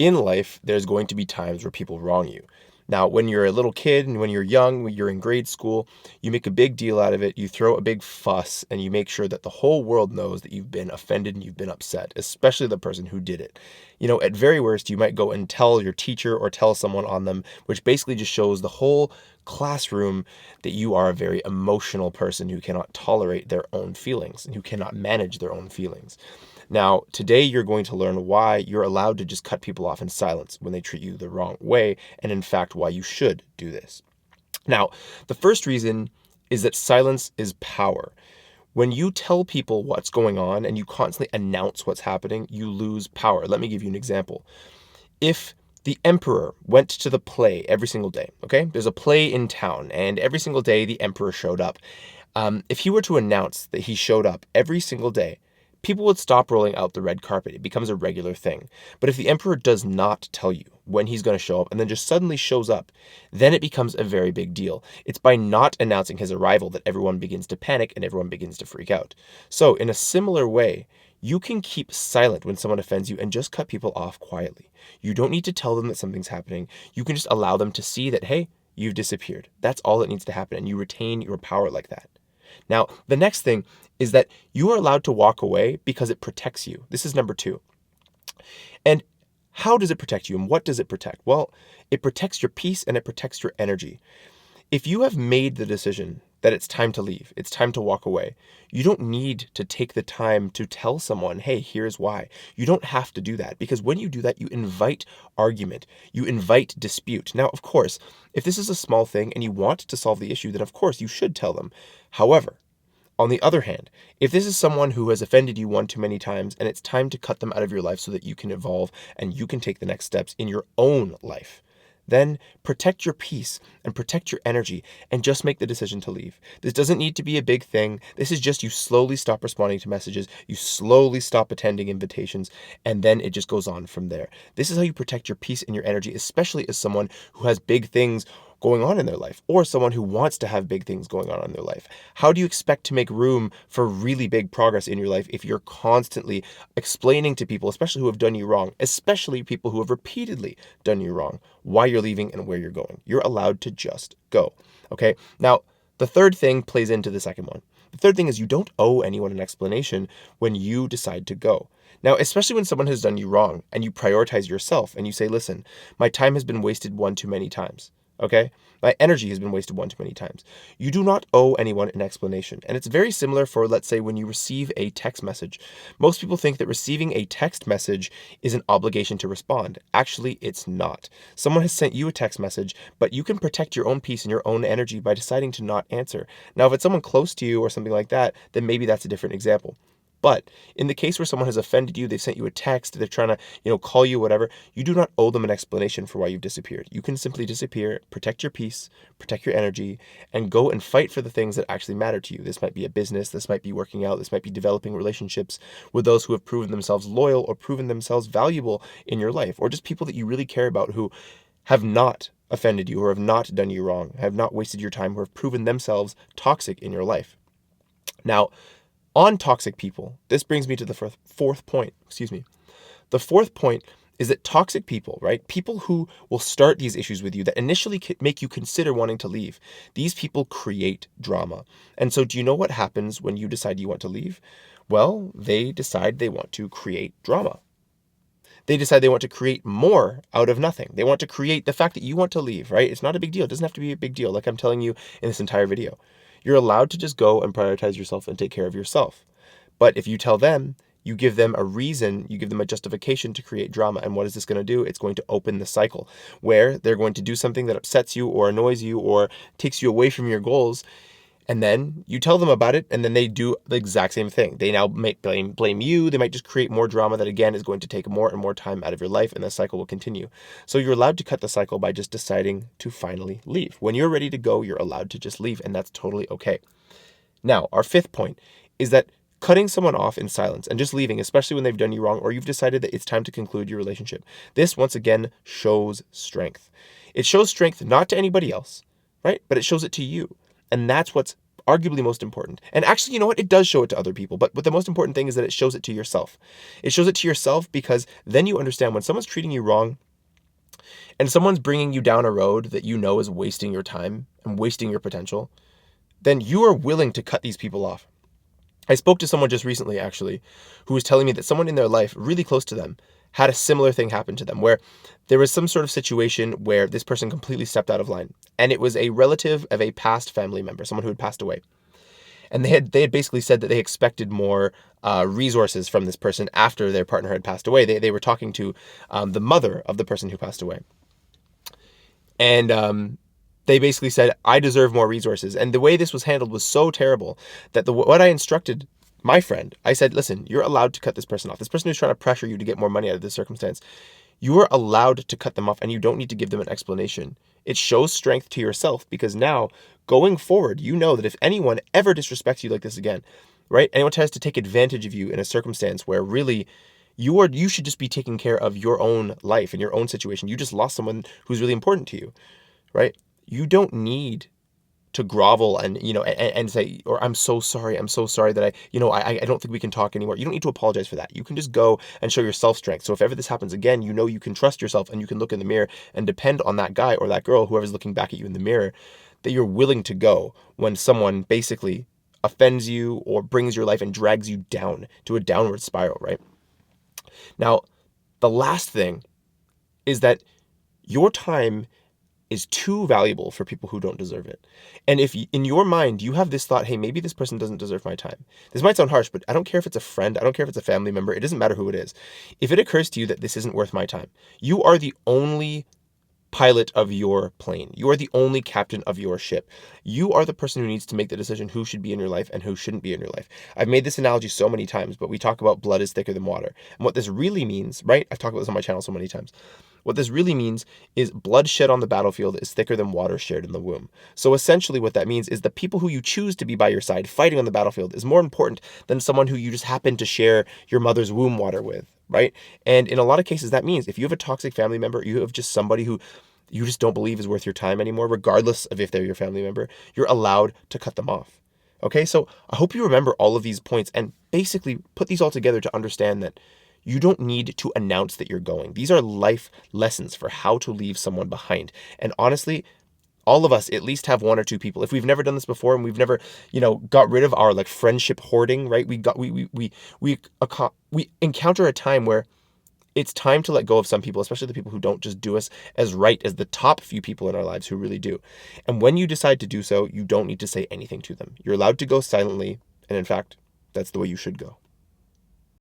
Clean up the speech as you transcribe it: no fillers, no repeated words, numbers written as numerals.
In life, there's going to be times where people wrong you. Now, when you're a little kid and when you're young, when you're in grade school, you make a big deal out of it, you throw a big fuss, and you make sure that the whole world knows that you've been offended and you've been upset, especially the person who did it. At very worst, you might go and tell your teacher or tell someone on them, which basically just shows the whole classroom that you are a very emotional person who cannot tolerate their own feelings and who cannot manage their own feelings. Now, today you're going to learn why you're allowed to just cut people off in silence when they treat you the wrong way, and in fact, why you should do this. Now, the first reason is that silence is power. When you tell people what's going on and you constantly announce what's happening, you lose power. Let me give you an example. If the emperor went to the play every single day, okay? There's a play in town, and every single day the emperor showed up. If he were to announce that he showed up every single day, people would stop rolling out the red carpet. It becomes a regular thing. But if the emperor does not tell you when he's going to show up and then just suddenly shows up, then it becomes a very big deal. It's by not announcing his arrival that everyone begins to panic and everyone begins to freak out. So, in a similar way, you can keep silent when someone offends you and just cut people off quietly. You don't need to tell them that something's happening. You can just allow them to see that, hey, you've disappeared. That's all that needs to happen, and you retain your power like that. Now, the next thing is that you are allowed to walk away because it protects you. This is number 2. And how does it protect you and what does it protect? Well, it protects your peace and it protects your energy. If you have made the decision that it's time to leave, it's time to walk away, you don't need to take the time to tell someone, hey, here's why. You don't have to do that, because when you do that, you invite argument, you invite dispute. Now, of course, if this is a small thing and you want to solve the issue, then of course you should tell them. However, on the other hand, if this is someone who has offended you one too many times and it's time to cut them out of your life so that you can evolve and you can take the next steps in your own life, then protect your peace and protect your energy and just make the decision to leave. This doesn't need to be a big thing. This is just you slowly stop responding to messages, you slowly stop attending invitations, and then it just goes on from there. This is how you protect your peace and your energy, especially as someone who has big things going on in their life, or someone who wants to have big things going on in their life. How do you expect to make room for really big progress in your life if you're constantly explaining to people, especially who have done you wrong, especially people who have repeatedly done you wrong, why you're leaving and where you're going? You're allowed to just go. Okay? Now, the third thing plays into the second one. The third thing is you don't owe anyone an explanation when you decide to go. Now, especially when someone has done you wrong and you prioritize yourself and you say, listen, my time has been wasted one too many times. Okay? My energy has been wasted one too many times. You do not owe anyone an explanation. And it's very similar for, let's say, when you receive a text message. Most people think that receiving a text message is an obligation to respond. Actually, it's not. Someone has sent you a text message, but you can protect your own peace and your own energy by deciding to not answer. Now, if it's someone close to you or something like that, then maybe that's a different example. But in the case where someone has offended you, they've sent you a text, they're trying to, call you, whatever, you do not owe them an explanation for why you've disappeared. You can simply disappear, protect your peace, protect your energy, and go and fight for the things that actually matter to you. This might be a business, this might be working out, this might be developing relationships with those who have proven themselves loyal or proven themselves valuable in your life, or just people that you really care about who have not offended you or have not done you wrong, have not wasted your time, or have proven themselves toxic in your life. Now, on toxic people, this brings me to the fourth point. The fourth point is that toxic people, right? People who will start these issues with you that initially make you consider wanting to leave. These people create drama. And so do you know what happens when you decide you want to leave? Well, they decide they want to create drama. They decide they want to create more out of nothing. They want to create the fact that you want to leave, right? It's not a big deal. It doesn't have to be a big deal, like I'm telling you in this entire video. You're allowed to just go and prioritize yourself and take care of yourself. But if you tell them, you give them a reason, you give them a justification to create drama. And what is this going to do? It's going to open the cycle where they're going to do something that upsets you or annoys you or takes you away from your goals. And then you tell them about it, and then they do the exact same thing. They now might blame you. They might just create more drama that, again, is going to take more and more time out of your life, and the cycle will continue. So you're allowed to cut the cycle by just deciding to finally leave. When you're ready to go, you're allowed to just leave, and that's totally okay. Now, our fifth point is that cutting someone off in silence and just leaving, especially when they've done you wrong or you've decided that it's time to conclude your relationship, this, once again, shows strength. It shows strength not to anybody else, right? But it shows it to you. And that's what's arguably most important. And actually, you know what? It does show it to other people. But the most important thing is that it shows it to yourself. It shows it to yourself because then you understand when someone's treating you wrong and someone's bringing you down a road that you know is wasting your time and wasting your potential, then you are willing to cut these people off. I spoke to someone just recently, actually, who was telling me that someone in their life, really close to them, had a similar thing happen to them, where there was some sort of situation where this person completely stepped out of line. And it was a relative of a past family member, someone who had passed away. And they had basically said that they expected more resources from this person after their partner had passed away. They were talking to the mother of the person who passed away. And they basically said, I deserve more resources. And the way this was handled was so terrible that what I instructed my friend, I said, listen, you're allowed to cut this person off. This person who's trying to pressure you to get more money out of this circumstance, you are allowed to cut them off and you don't need to give them an explanation. It shows strength to yourself because now going forward, you know that if anyone ever disrespects you like this again, right? Anyone tries to take advantage of you in a circumstance where really you should just be taking care of your own life and your own situation. You just lost someone who's really important to you, right? You don't need to grovel and, and say, or I'm so sorry that I don't think we can talk anymore. You don't need to apologize for that. You can just go and show your self-strength. So if ever this happens again, you can trust yourself and you can look in the mirror and depend on that guy or that girl, whoever's looking back at you in the mirror, that you're willing to go when someone basically offends you or brings your life and drags you down to a downward spiral, right? Now, the last thing is that your time is too valuable for people who don't deserve it. And if in your mind you have this thought, hey, maybe this person doesn't deserve my time. This might sound harsh, but I don't care if it's a friend. I don't care if it's a family member. It doesn't matter who it is. If it occurs to you that this isn't worth my time, you are the only pilot of your plane. You are the only captain of your ship. You are the person who needs to make the decision who should be in your life and who shouldn't be in your life. I've made this analogy so many times, but we talk about blood is thicker than water. And what this really means, right? I've talked about this on my channel so many times. What this really means is blood shed on the battlefield is thicker than water shared in the womb. So essentially what that means is the people who you choose to be by your side fighting on the battlefield is more important than someone who you just happen to share your mother's womb water with, right? And in a lot of cases, that means if you have a toxic family member, you have just somebody who you just don't believe is worth your time anymore, regardless of if they're your family member, you're allowed to cut them off. Okay, so I hope you remember all of these points and basically put these all together to understand that you don't need to announce that you're going. These are life lessons for how to leave someone behind. And honestly, all of us at least have one or two people. If we've never done this before and we've never, got rid of our like friendship hoarding, right? We encounter a time where it's time to let go of some people, especially the people who don't just do us as right as the top few people in our lives who really do. And when you decide to do so, you don't need to say anything to them. You're allowed to go silently. And in fact, that's the way you should go.